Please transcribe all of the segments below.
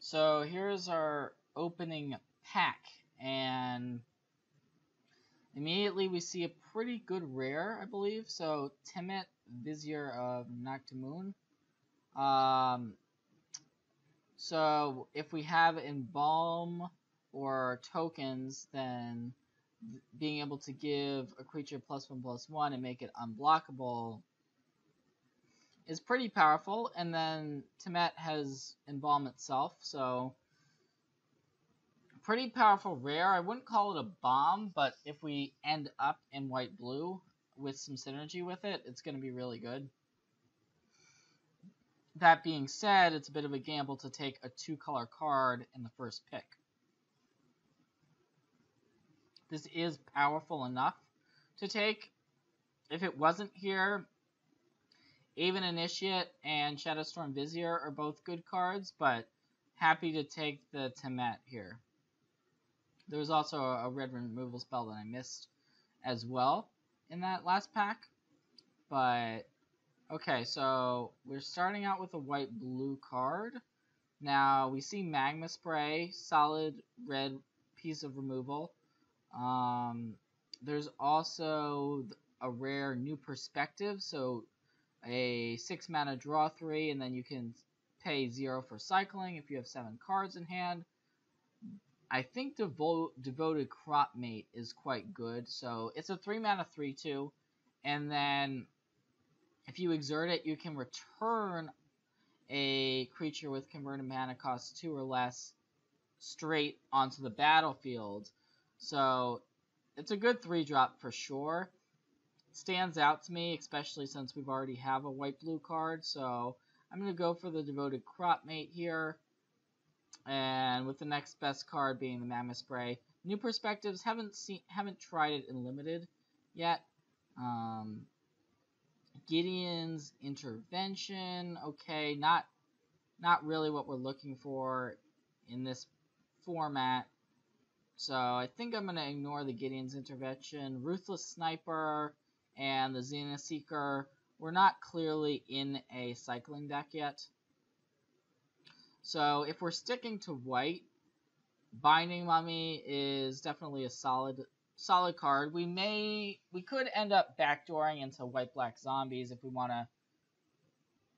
So here's our opening pack, and immediately we see a pretty good rare, I believe. So Timet, Vizier of Noctimoon. So if we have Embalm or tokens, then being able to give a creature +1/+1 and make it unblockable is pretty powerful. And then Timet has Embalm itself, so pretty powerful rare. I wouldn't call it a bomb, but if we end up in white-blue with some synergy with it, it's going to be really good. That being said, it's a bit of a gamble to take a 2-color card in the first pick. This is powerful enough to take. If it wasn't here, Aven Initiate and Shadowstorm Vizier are both good cards, but happy to take the Timet here. There was also a red removal spell that I missed as well in that last pack. But, okay, so we're starting out with a white-blue card. Now, we see Magma Spray, solid red piece of removal. There's also a rare New Perspective, so a 6-mana draw 3, and then you can pay 0 for cycling if you have 7 cards in hand. I think Devoted Cropmate is quite good. So it's a 3-mana 3/2, and then if you exert it, you can return a creature with converted mana cost 2 or less straight onto the battlefield. So it's a good 3-drop for sure. It stands out to me, especially since we've already have a white-blue card. So I'm going to go for the Devoted Cropmate here. And with the next best card being the Magma Spray. New Perspectives, haven't tried it in Limited yet. Gideon's Intervention, okay, not really what we're looking for in this format. So I think I'm going to ignore the Gideon's Intervention. Ruthless Sniper and the Zenith Seeker, we're not clearly in a cycling deck yet. So if we're sticking to white, Binding Mummy is definitely a solid card. We could end up backdooring into white-black zombies if we want to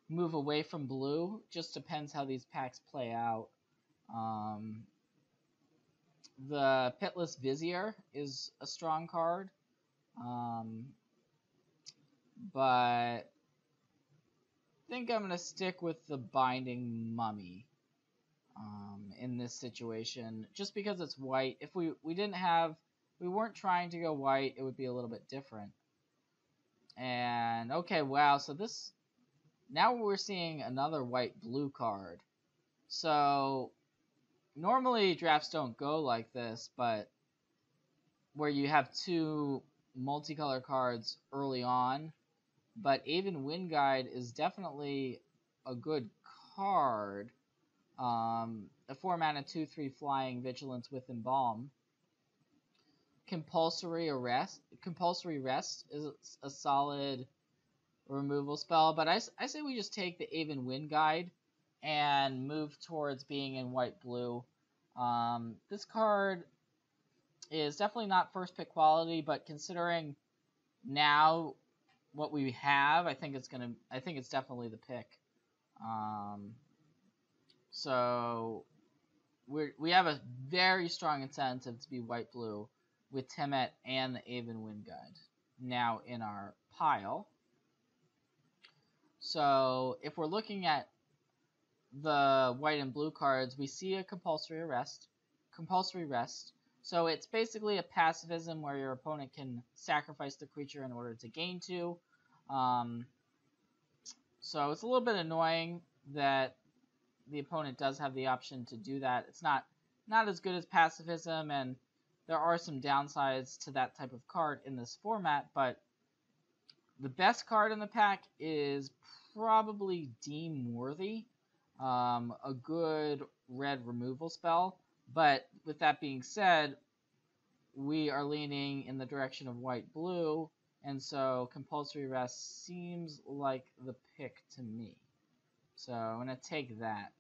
move away from blue. Just depends how these packs play out. The Pitless Vizier is a strong card. But I think I'm going to stick with the Binding Mummy in this situation, just because it's white. If we weren't trying to go white, it would be a little bit different. And okay, wow, so now we're seeing another white-blue card. So normally drafts don't go like this, but where you have 2 multicolor cards early on. But Aven Windguide is definitely a good card. A 4-mana 2/3 flying Vigilance with Embalm. Compulsory Rest is a solid removal spell, but I say we just take the Aven Windguide and move towards being in white-blue. This card is definitely not first pick quality, but considering now what we have, I think it's definitely the pick. So we have a very strong incentive to be white-blue with Timet and the Aven Windguide now in our pile. So if we're looking at the white and blue cards, we see a Compulsory Rest. So it's basically a pacifism where your opponent can sacrifice the creature in order to gain 2. So it's a little bit annoying that the opponent does have the option to do that. It's not as good as pacifism, and there are some downsides to that type of card in this format, but the best card in the pack is probably Deem Worthy, a good red removal spell. But with that being said, we are leaning in the direction of white-blue, and so Compulsory Rest seems like the pick to me. So I'm going to take that.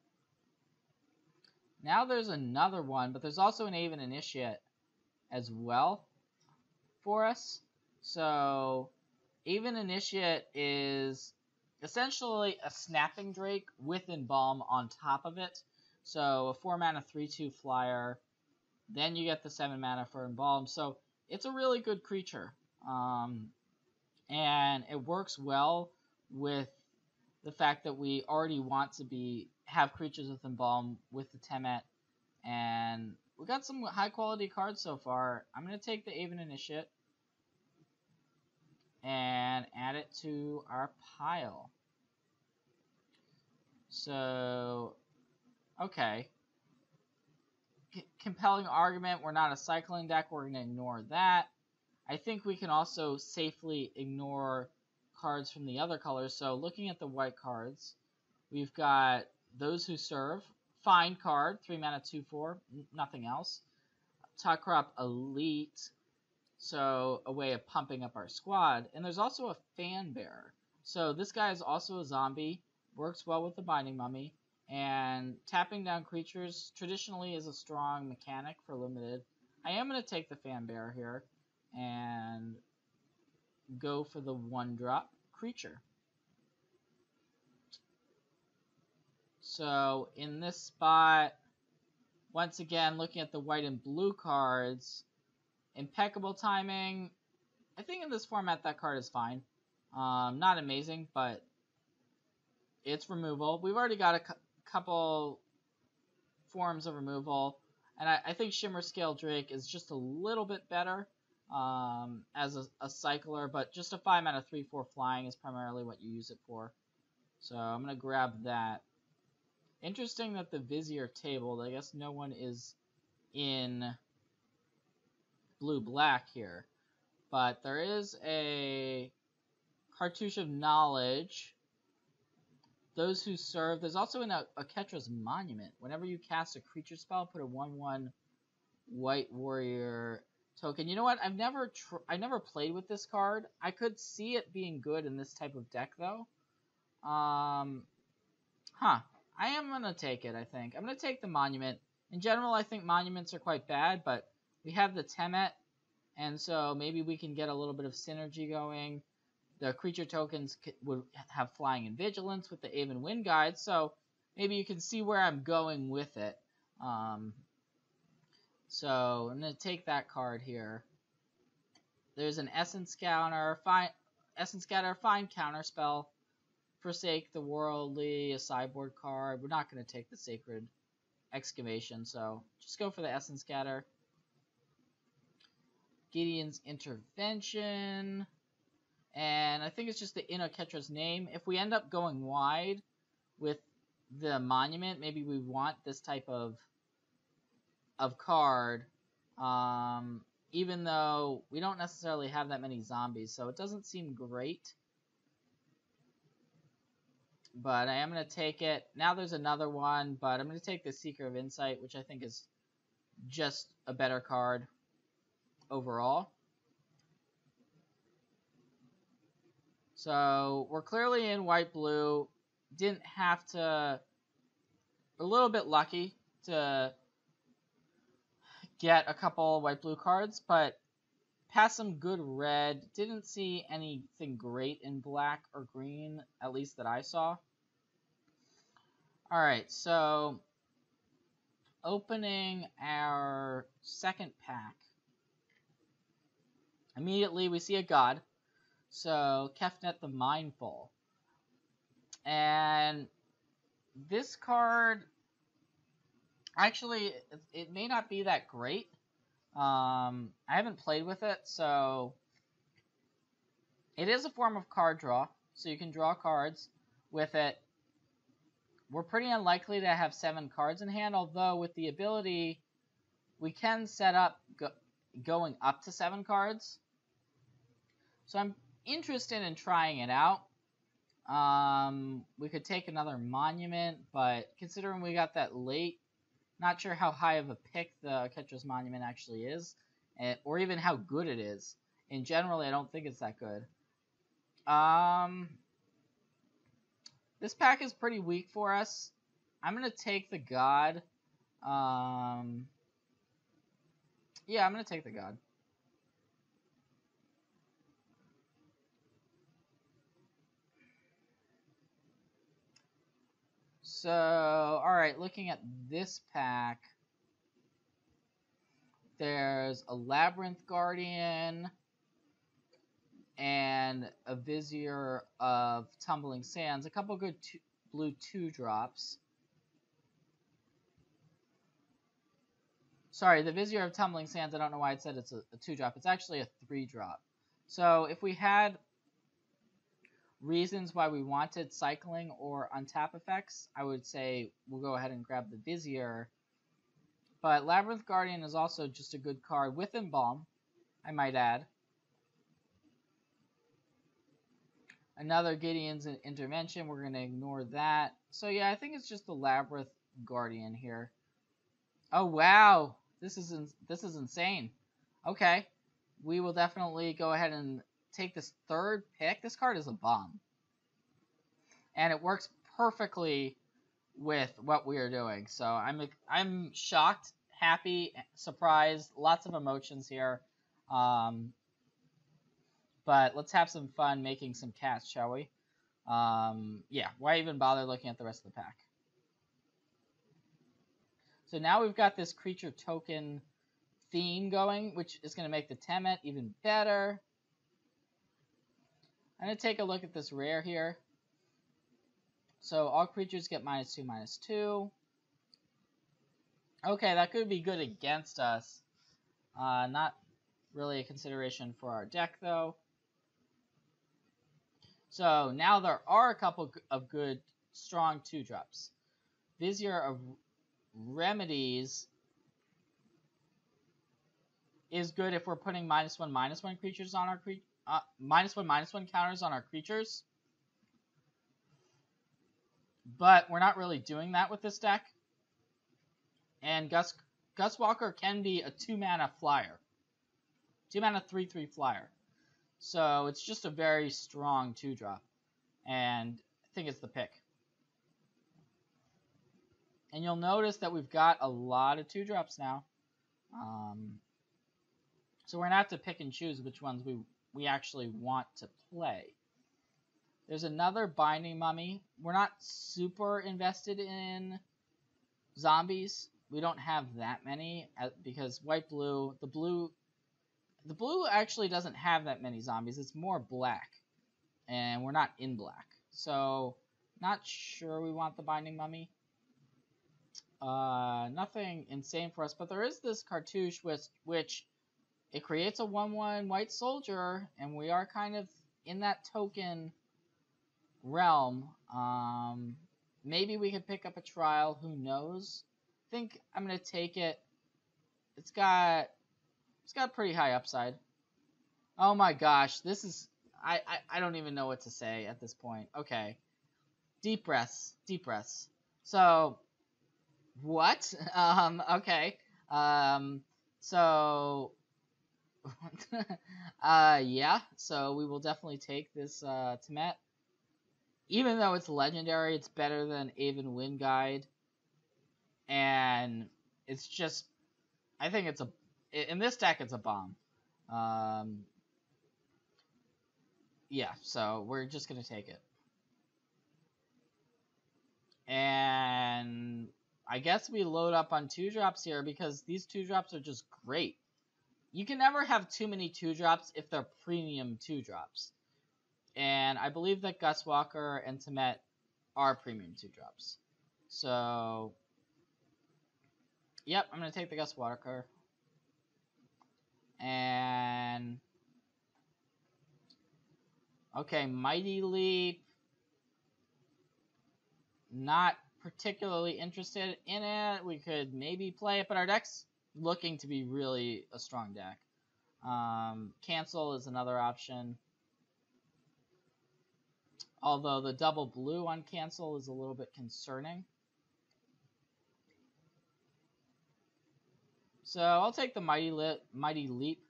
Now there's another one, but there's also an Aven Initiate as well for us. So Aven Initiate is essentially a Snapping Drake with Embalm on top of it. So a 4-mana 3/2 flyer. Then you get the 7 mana for Embalm. So it's a really good creature. And it works well with the fact that we already want to have creatures with Embalm with the Temet. And we got some high quality cards so far. I'm going to take the Aven Initiate and add it to our pile. So, okay. Compelling argument, we're not a cycling deck, we're going to ignore that. I think we can also safely ignore cards from the other colors. So looking at the white cards, we've got Those Who Serve, fine card, 3 mana 2/4, nothing else. Takrop Elite, so a way of pumping up our squad. And there's also a Fan Bearer. So this guy is also a zombie, works well with the Binding Mummy, and tapping down creatures traditionally is a strong mechanic for limited. I am going to take the Fan Bearer here and go for the 1-drop creature. So in this spot, once again, looking at the white and blue cards, impeccable timing. I think in this format that card is fine. Not amazing, but it's removal. We've already got a couple forms of removal, and I think Shimmer Scale Drake is just a little bit better as a cycler, but just a 5 mana 3/4 flying is primarily what you use it for. So I'm going to grab that. Interesting that the Vizier tabled. I guess no one is in blue-black here. But there is a Cartouche of Knowledge. Those Who Serve. There's also a Ketra's Monument. Whenever you cast a creature spell, put a 1/1 White Warrior token. You know what? I've never played with this card. I could see it being good in this type of deck, though. I am going to take it, I think. I'm going to take the Monument. In general, I think Monuments are quite bad, but we have the Temet, and so maybe we can get a little bit of synergy going. The creature tokens would have Flying and Vigilance with the Aven Wind Guide, so maybe you can see where I'm going with it. So I'm going to take that card here. There's an Essence Scatter, fine counterspell. Forsake the Worldly, a sideboard card. We're not going to take the Sacred Excavation, so just go for the Essence Scatter. Gideon's Intervention. And I think it's just the Inoketra's Name. If we end up going wide with the Monument, maybe we want this type of card, even though we don't necessarily have that many zombies, so it doesn't seem great. But I am going to take it. Now there's another one, but I'm going to take the Seeker of Insight, which I think is just a better card overall. So we're clearly in white-blue. Didn't have to... a little bit lucky to get a couple white-blue cards, but past some good red. Didn't see anything great in black or green, at least that I saw. Alright, so opening our second pack. Immediately we see a god. So Kefnet the Mindful. And this card, actually, it may not be that great. I haven't played with it, so it is a form of card draw. So you can draw cards with it. We're pretty unlikely to have 7 cards in hand, although with the ability, we can set up going up to 7 cards. So I'm interested in trying it out. We could take another Monument, but considering we got that late, not sure how high of a pick the Ketra's Monument actually is, or even how good it is. In general, I don't think it's that good. This pack is pretty weak for us. I'm going to take the God. Yeah, I'm going to take the God. So, alright, looking at this pack, there's a Labyrinth Guardian and a Vizier of Tumbling Sands, a couple good blue 2-drops. Sorry, the Vizier of Tumbling Sands, I don't know why it said it's a 2-drop. It's actually a 3-drop. So if we had reasons why we wanted cycling or untap effects, I would say we'll go ahead and grab the Vizier. But Labyrinth Guardian is also just a good card with Embalm, I might add. Another Gideon's Intervention, we're going to ignore that. So yeah, I think it's just the Labyrinth Guardian here. Oh wow, this is insane. Okay, we will definitely go ahead and take this third pick. This card is a bomb, and it works perfectly with what we are doing. So I'm shocked, happy, surprised, lots of emotions here. But let's have some fun making some casts, shall we? Yeah, why even bother looking at the rest of the pack? So now we've got this creature token theme going, which is going to make the Temet even better. I'm going to take a look at this rare here. So all creatures get -2/-2. Okay, that could be good against us. Not really a consideration for our deck, though. So now there are a couple of good, strong 2-drops. Vizier of Remedies is good if we're putting -1/-1 creatures on our -1/-1 counters on our creatures. But we're not really doing that with this deck. And Guswalker can be a 2-mana flyer. 2-mana 3/3 flyer. So it's just a very strong 2-drop. And I think it's the pick. And you'll notice that we've got a lot of 2-drops now. So we're going to have to pick and choose which ones we actually want to play. There's another Binding Mummy. We're not super invested in zombies. We don't have that many because white-blue, the blue actually doesn't have that many zombies. It's more black, and we're not in black. So not sure we want the Binding Mummy. Nothing insane for us, but there is this cartouche which it creates a 1/1 white soldier, and we are kind of in that token realm. Maybe we could pick up a trial. Who knows? I think I'm gonna take it. It's got pretty high upside. Oh my gosh, this is I don't even know what to say at this point. Okay, deep breaths. So what? Okay. So yeah. So we will definitely take this Temet. Even though it's legendary, it's better than Aven Wind Guide. And it's just, I think it's in this deck, it's a bomb. Yeah, so we're just going to take it. And I guess we load up on 2-drops here because these 2-drops are just great. You can never have too many 2-drops if they're premium 2-drops. And I believe that Guswalker and Temet are premium 2-drops. So, yep, I'm going to take the Guswalker. And, okay, Mighty Leap. Not particularly interested in it. We could maybe play it, but our deck's looking to be really a strong deck. Cancel is another option. Although the double blue on cancel is a little bit concerning. So I'll take the Mighty Leap.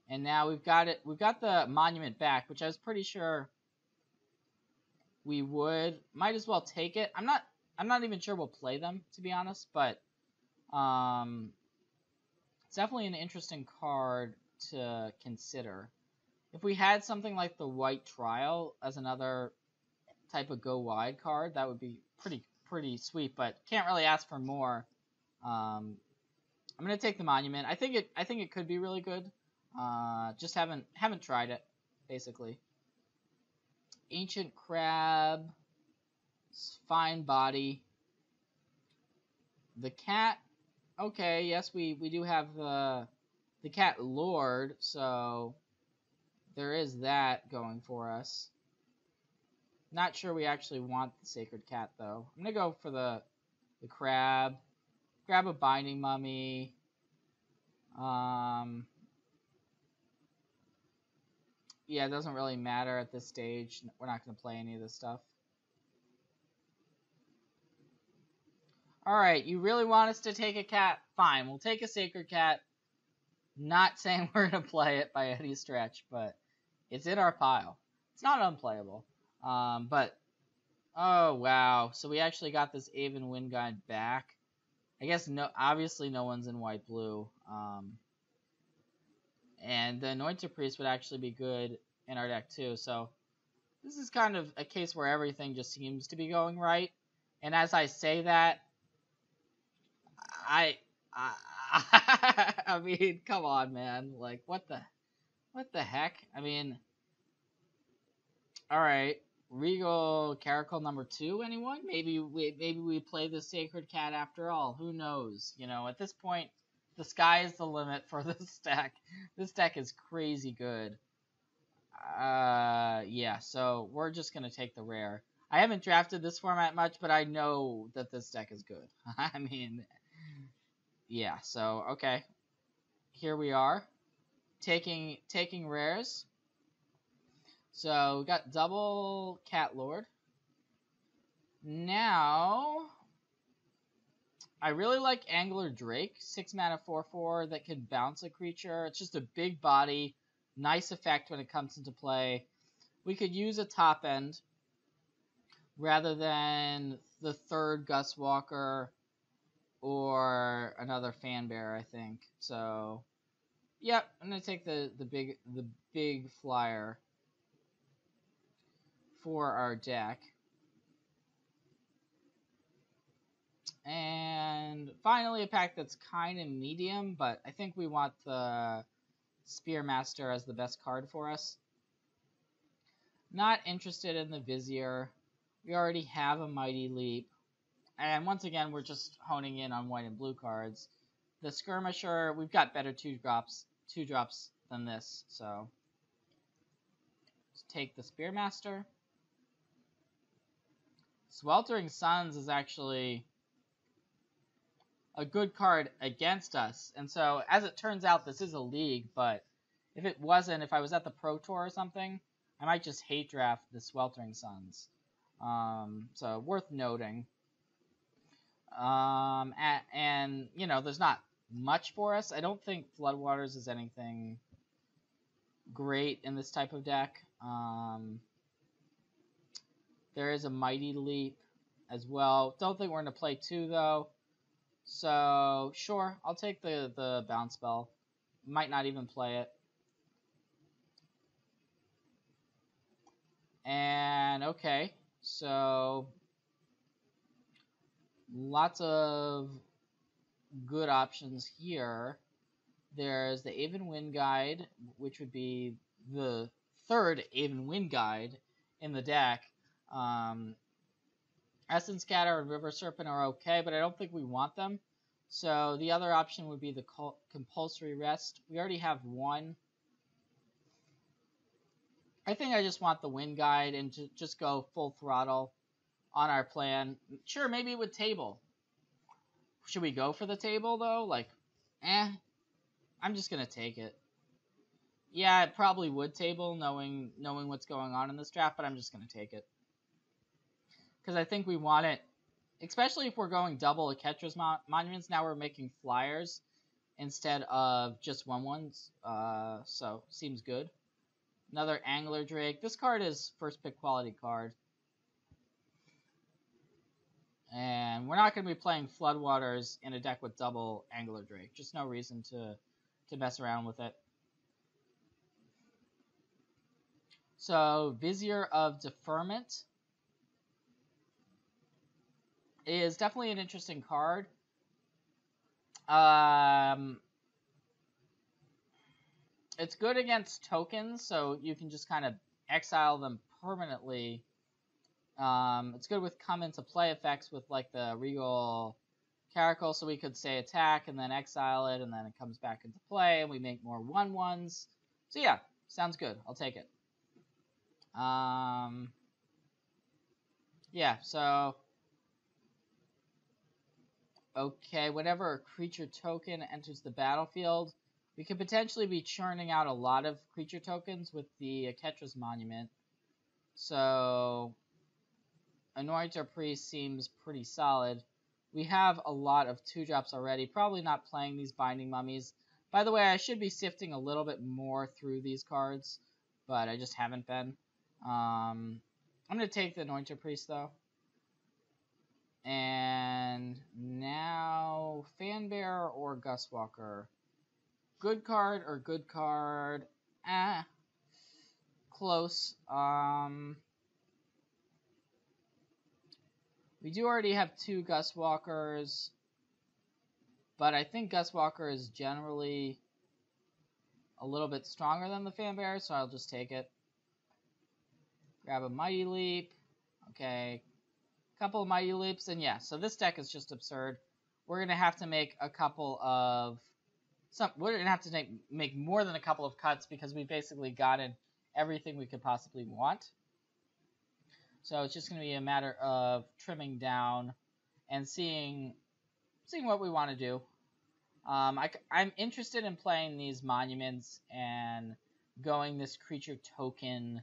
And now we've got it. We've got the Monument back, which I was pretty sure we would. Might as well take it. I'm not I'm not even sure we'll play them, to be honest, but it's definitely an interesting card to consider. If we had something like the White Trial as another type of go wide card, that would be pretty sweet, but can't really ask for more. I'm gonna take the Monument. I think it could be really good. Just haven't tried it, basically. Ancient Crab, fine body. The cat, okay, yes, we do have the Cat Lord, so there is that going for us. Not sure we actually want the Sacred Cat, though. I'm gonna go for the crab. Grab a Binding Mummy. Yeah, it doesn't really matter at this stage. We're not gonna play any of this stuff. Alright, you really want us to take a cat? Fine, we'll take a Sacred Cat. Not saying we're gonna play it by any stretch, but it's in our pile. It's not unplayable. But oh wow, so we actually got this Aven Wind Guide back. I guess obviously no one's in white blue. And the Anointed Priest would actually be good in our deck too. So this is kind of a case where everything just seems to be going right. And as I say that, I mean, come on, man. Like, what the heck? I mean, all right. Regal Caracal number 2, anyone? Maybe we play the Sacred Cat after all. Who knows? You know, at this point, the sky is the limit for this deck. This deck is crazy good. Yeah, so we're just gonna take the rare. I haven't drafted this format much, but I know that this deck is good. I mean, yeah, so okay. Here we are. Taking rares. So we got double Cat Lord. Now I really like Angler Drake, 6 mana 4/4 that can bounce a creature. It's just a big body, nice effect when it comes into play. We could use a top end rather than the third Gus Walker or another Fanbear, I think. So, yep, I'm gonna take the big flyer for our deck. And finally, a pack that's kind of medium, but I think we want the Spearmaster as the best card for us. Not interested in the Vizier. We already have a Mighty Leap. And once again, we're just honing in on white and blue cards. The Skirmisher, we've got better 2-drops than this, so let's take the Spearmaster. Sweltering Suns is actually a good card against us, and so as it turns out, this is a league, but if it wasn't, if I was at the Pro Tour or something, I might just hate draft the Sweltering Suns. So worth noting. And you know, there's not much for us. I don't think Floodwaters is anything great in this type of deck. There is a Mighty Leap as well. Don't think we're going to play 2, though. So, sure, I'll take the Bounce Spell. Might not even play it. And, okay, so lots of good options here. There's the Aven Wind Guide, which would be the third Aven Wind Guide in the deck. Essence Scatter and River Serpent are okay, but I don't think we want them. So the other option would be the Compulsory Rest. We already have one. I think I just want the Wind Guide and just go full throttle on our plan. Sure, maybe with Table. Should we go for the Table, though? Like, I'm just going to take it. Yeah, I probably would Table, knowing what's going on in this draft, but I'm just going to take it. Because I think we want it, especially if we're going double Aketra's Monuments. Now we're making flyers instead of just 1/1s, so seems good. Another Angler Drake. This card is first pick quality card. And we're not going to be playing Floodwaters in a deck with double Angler Drake. Just no reason to mess around with it. So, Vizier of Deferment is definitely an interesting card. It's good against tokens, so you can just kind of exile them permanently. It's good with come into play effects with like the Regal Caracal, so we could say attack and then exile it, and then it comes back into play, and we make more 1/1s. So yeah, sounds good. I'll take it. Yeah, so okay, whenever a creature token enters the battlefield, we could potentially be churning out a lot of creature tokens with the Ketra's Monument. So Anointer Priest seems pretty solid. We have a lot of 2-drops already. Probably not playing these Binding Mummies. By the way, I should be sifting a little bit more through these cards, but I just haven't been. I'm going to take the Anointer Priest, though. And now Fanbearer or Gustwalker. Good card or good card? Close. We do already have 2 Gustwalkers, but I think Gustwalker is generally a little bit stronger than the Fanbearer, so I'll just take it. Grab a Mighty Leap. Okay. Couple of Mighty Leaps, and yeah, so this deck is just absurd. We're going to have to make a couple of... we're going to have to make more than a couple of cuts because we basically gotten everything we could possibly want. So it's just going to be a matter of trimming down and seeing what we want to do. I'm interested in playing these monuments and going this creature token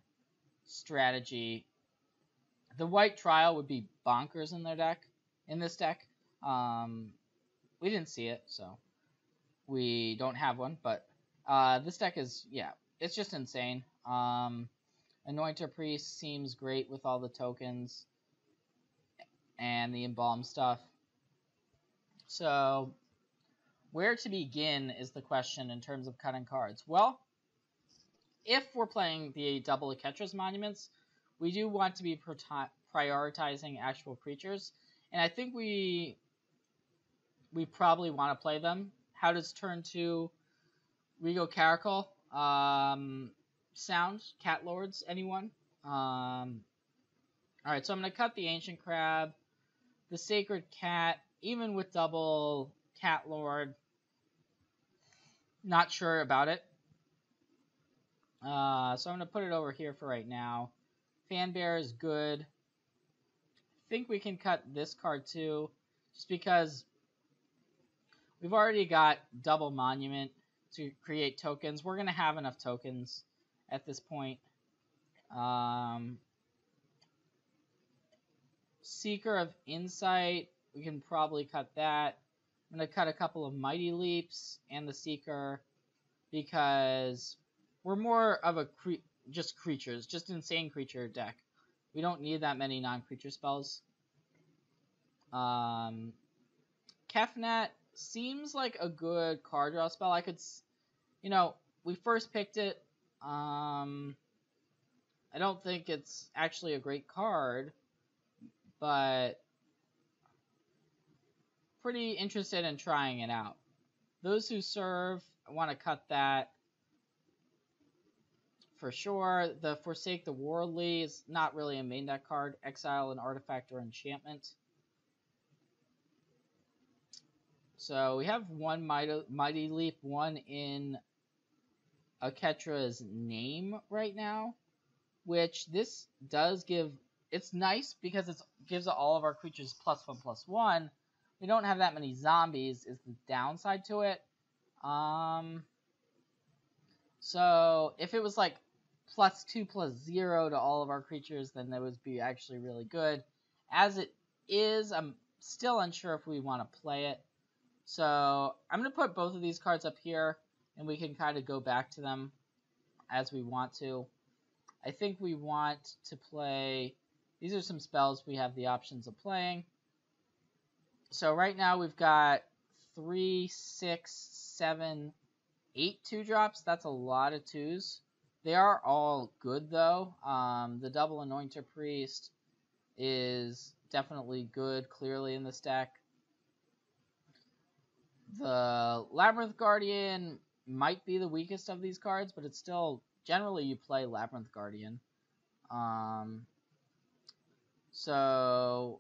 strategy. The white trial would be bonkers in this deck. We didn't see it, so we don't have one, but this deck is, yeah, it's just insane. Anointer Priest seems great with all the tokens and the Embalm stuff. So, where to begin is the question in terms of cutting cards. Well, if we're playing the double Ketra's Monuments, we do want to be prioritizing actual creatures, and I think we probably want to play them. How does turn 2 Regal Caracal sound? Cat Lords, anyone? Alright, so I'm going to cut the Ancient Crab, the Sacred Cat, even with double Cat Lord. Not sure about it. So I'm going to put it over here for right now. Fanbearer is good. I think we can cut this card too, just because we've already got double Monument to create tokens. We're going to have enough tokens at this point. Seeker of Insight, we can probably cut that. I'm going to cut a couple of Mighty Leaps and the Seeker because we're more of a just creatures, just insane creature deck. We don't need that many non-creature spells. Kefnet seems like a good card draw spell. I could, we first picked it. I don't think it's actually a great card, but pretty interested in trying it out. Those Who Serve, I want to cut that for sure. The Forsake the Worldly is not really a main deck card. Exile an artifact or enchantment. So we have one Mighty Leap, one in Aketra's name right now, which this does give. It's nice because it gives all of our creatures +1/+1. We don't have that many zombies is the downside to it. So if it was like +2/+0 to all of our creatures, then that would be actually really good. As it is, I'm still unsure if we want to play it. So I'm going to put both of these cards up here, and we can kind of go back to them as we want to. I think we want to play... These are some spells we have the options of playing. So right now we've got 3, 6, 7, 8 2-drops. That's a lot of 2s. They are all good though. The double Anointer Priest is definitely good, clearly in this deck. The Labyrinth Guardian might be the weakest of these cards, but it's still, generally you play Labyrinth Guardian. So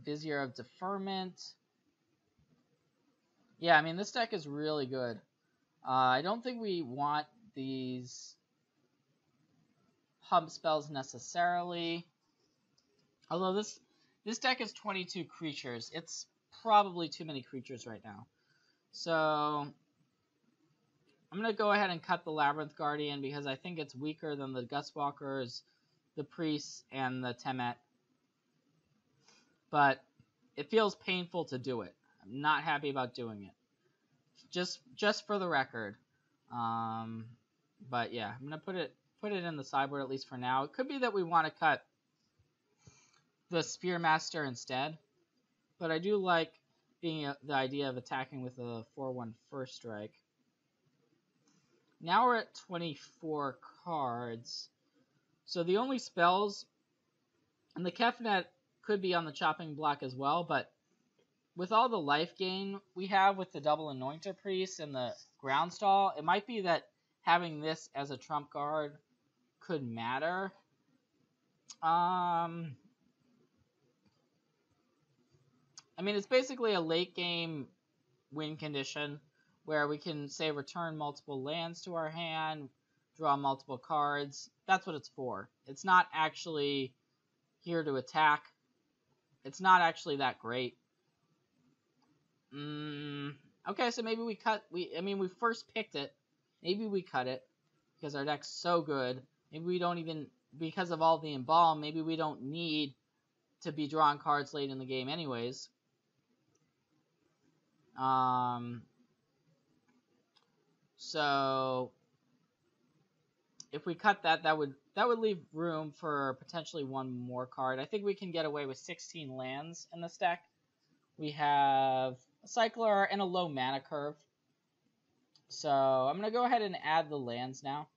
Vizier of Deferment. Yeah, I mean, this deck is really good. I don't think we want these pump spells necessarily. Although this deck is 22 creatures. It's probably too many creatures right now. So I'm going to go ahead and cut the Labyrinth Guardian because I think it's weaker than the Gustwalkers, the Priests, and the Temet. But it feels painful to do it. I'm not happy about doing it. Just for the record. But yeah, I'm going to put it in the sideboard at least for now. It could be that we want to cut the Spearmaster instead. But I do like the idea of attacking with a 4/1 first strike. Now we're at 24 cards. So the only spells, and the Kefnet could be on the chopping block as well, but with all the life gain we have with the double Anointer Priest and the Groundstall, it might be that having this as a trump card could matter. I mean, it's basically a late game win condition where we can, say, return multiple lands to our hand, draw multiple cards. That's what it's for. It's not actually here to attack. It's not actually that great. Okay, so maybe we cut. We first picked it. Maybe we cut it because our deck's so good. Maybe we don't even, because of all the embalm, maybe we don't need to be drawing cards late in the game anyways. So if we cut that, that would leave room for potentially one more card. I think we can get away with 16 lands in this deck. We have a Cycler and a low mana curve. So I'm going to go ahead and add the lands now.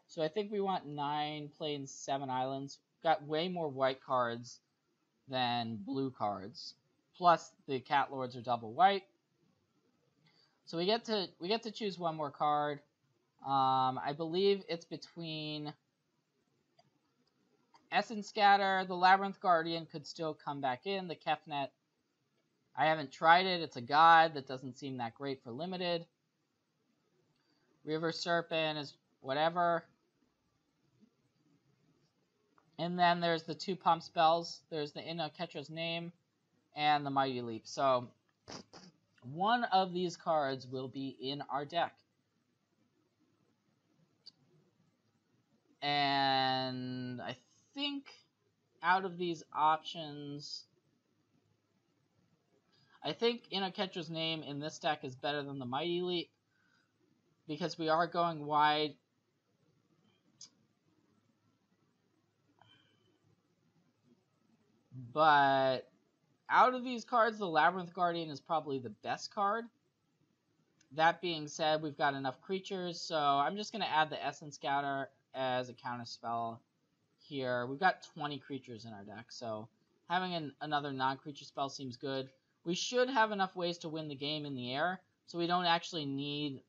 So I think we want 9 plains, 7 islands. Got way more white cards than blue cards. Plus the Cat Lords are double white. So we get to choose one more card. I believe it's between Essence Scatter. The Labyrinth Guardian could still come back in. The Kefnet, I haven't tried it. It's a god that doesn't seem that great for limited. River Serpent is whatever. And then there's the 2 pump spells. There's the Amonkhet's Name and the Mighty Leap. So one of these cards will be in our deck. And I think out of these options, I think Amonkhet's Name in this deck is better than the Mighty Leap because we are going wide. But out of these cards, the Labyrinth Guardian is probably the best card. That being said, we've got enough creatures, so I'm just going to add the Essence Scatter as a counter spell here. We've got 20 creatures in our deck, so having another non-creature spell seems good. We should have enough ways to win the game in the air, so we don't actually need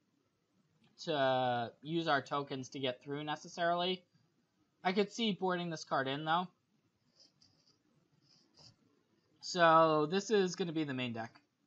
to use our tokens to get through necessarily. I could see boarding this card in, though. So this is going to be the main deck.